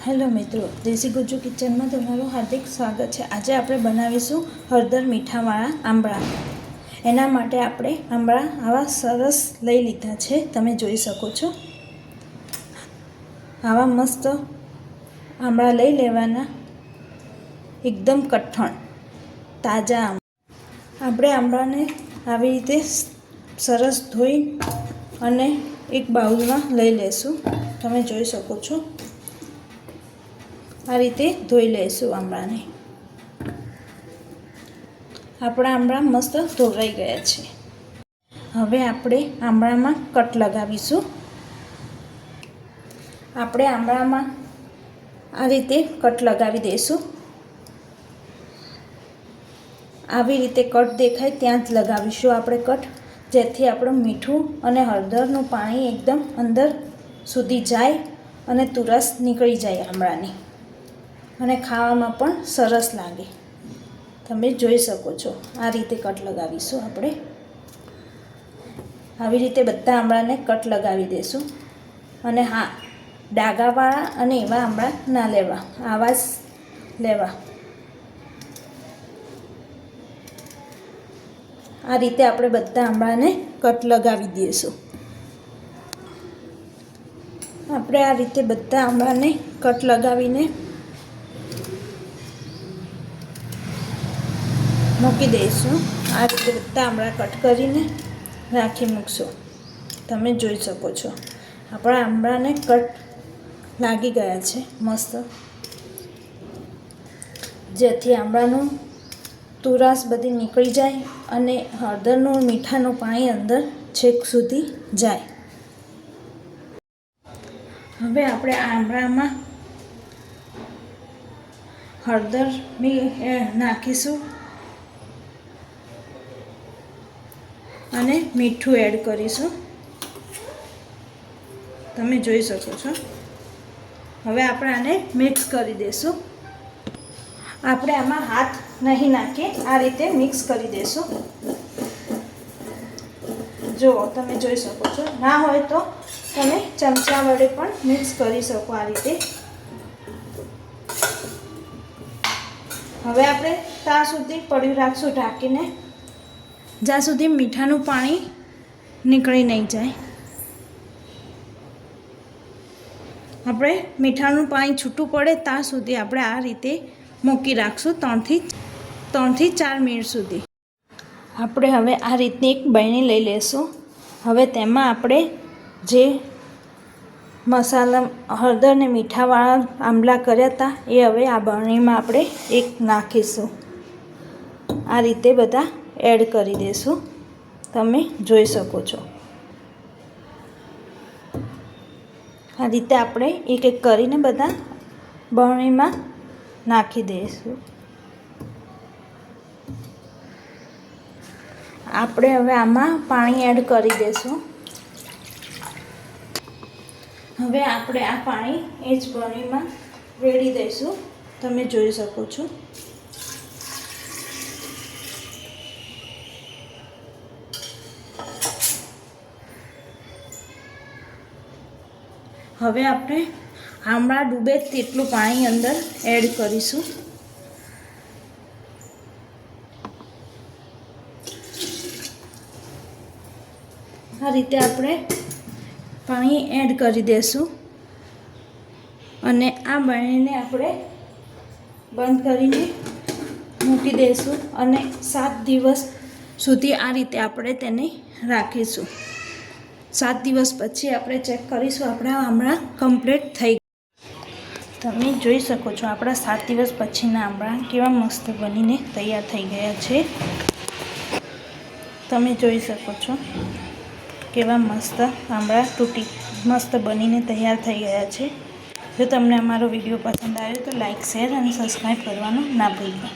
Hello मित्रों, देसी Gujju kitchen में तमारुं हार्दिक स्वागत है। आज આપણે બનાવીશું હળદર મીઠાવાળા આંબળા। એના માટે આપણે આંબળા આવા સરસ લઈ લીધા છે, તમે જોઈ શકો છો। આવા મસ્ત આંબળા લઈ લેવાના, એકદમ કઠણ તાજા। આપણે આંબળાને આવી રીતે સરસ ધોઈ અને એક બાઉલમાં લઈ લેશું, તમે જોઈ શકો છો। आ रीते धोई लेशुं आंबळाने। आपणा आंबळा मस्त धोवाई गया छे। हवे आपणे आंबळामां कट लगावीशुं। आपणे आंबळामां आ रीते कट लगावी देशुं। आवी रीते कट देखाय त्यां ज लगावीशुं आपणे कट, जेथी आपणुं मीठुं अने हळदरनुं पाणी एकदम अंदर सुधी जाय अने तुरस निकळी जाय आंबळानी, અને ખાવામાં પણ સરસ લાગે। તમે જોઈ શકો છો આ રીતે કટ લગાવીશું આપણે। આવી રીતે બધા આંબળાને કટ લગાવી દેશું। અને હા, ડાઘાવાળા અને એવા આંબળા ના લેવા, આવા જ લેવા। આ રીતે આપણે બધા આંબળાને કટ લગાવી દઈશું। આપણે આ રીતે બધા આંબળાને કટ લગાવીને મૂકી દઈશું। આ રીતે બધા આંબળા કટ કરીને રાખી મૂકશું। તમે જોઈ શકો છો આપણા આંબળાને કટ લાગી ગયા છે મસ્ત, જેથી આંબળાનું તુરાશ બધી નીકળી જાય અને હળદરનું મીઠાનું પાણી અંદર છેક સુધી જાય। હવે આપણે આંબળામાં હળદર નાખીશું અને મીઠું એડ કરીશું, તમે જોઈ શકો છો। હવે આપણે આને મિક્સ કરી દઈશું। આપણે આમાં હાથ નહીં નાખીએ, આ રીતે મિક્સ કરી દઈશું। જો તમે જોઈ શકો છો, ના હોય તો તમે ચમચા વડે પણ મિક્સ કરી શકો આ રીતે। હવે આપણે ત્યાં સુધી પડ્યું રાખશું ઢાંકીને, જ્યાં સુધી મીઠાનું પાણી નીકળી નહીં જાય। આપણે મીઠાનું પાણી છૂટું પડે ત્યાં સુધી આપણે આ રીતે મૂકી રાખશું 3 થી 4 મિનિટ સુધી। આપણે હવે આ રીતની એક બરણી લઈ લેશું। હવે તેમાં આપણે જે મસાલા હળદર ને મીઠાવાળા આંબળા કર્યા હતા એ હવે આ બરણીમાં આપણે એક નાખીશું। આ રીતે બધા એડ કરી દેશું, તમે જોઈ શકો છો। આ રીતે આપણે એક એક કરીને બધા બરણીમાં નાખી દઈશું। આપણે હવે આમાં પાણી એડ કરી દઈશું। હવે આપણે આ પાણી એ જ બરણીમાં રેડી દઈશું, તમે જોઈ શકો છો। હવે આપણે આંબળા ડૂબે તેટલું પાણી અંદર એડ કરીશું। આ રીતે આપણે પાણી એડ કરી દઈશું અને આ બરણીને આપણે બંધ કરીને મૂકી દઈશું અને 7 દિવસ સુધી આ રીતે આપણે તેને રાખીશું। 7 દિવસ પછી આપણે ચેક કરીશું આપણા આંબળા કમ્પ્લીટ થઈ ગયા। તમે જોઈ શકો છો આપણા 7 દિવસ પછીના આંબળા કેવા મસ્ત બનીને તૈયાર થઈ ગયા છે। તમે જોઈ શકો છો કેવા મસ્ત આંબળા મસ્ત બનીને તૈયાર થઈ ગયા છે। જો તમને અમારો વિડીયો પસંદ આવ્યો તો લાઈક, શેર અને સબસ્ક્રાઈબ કરવાનું ના ભૂલતા।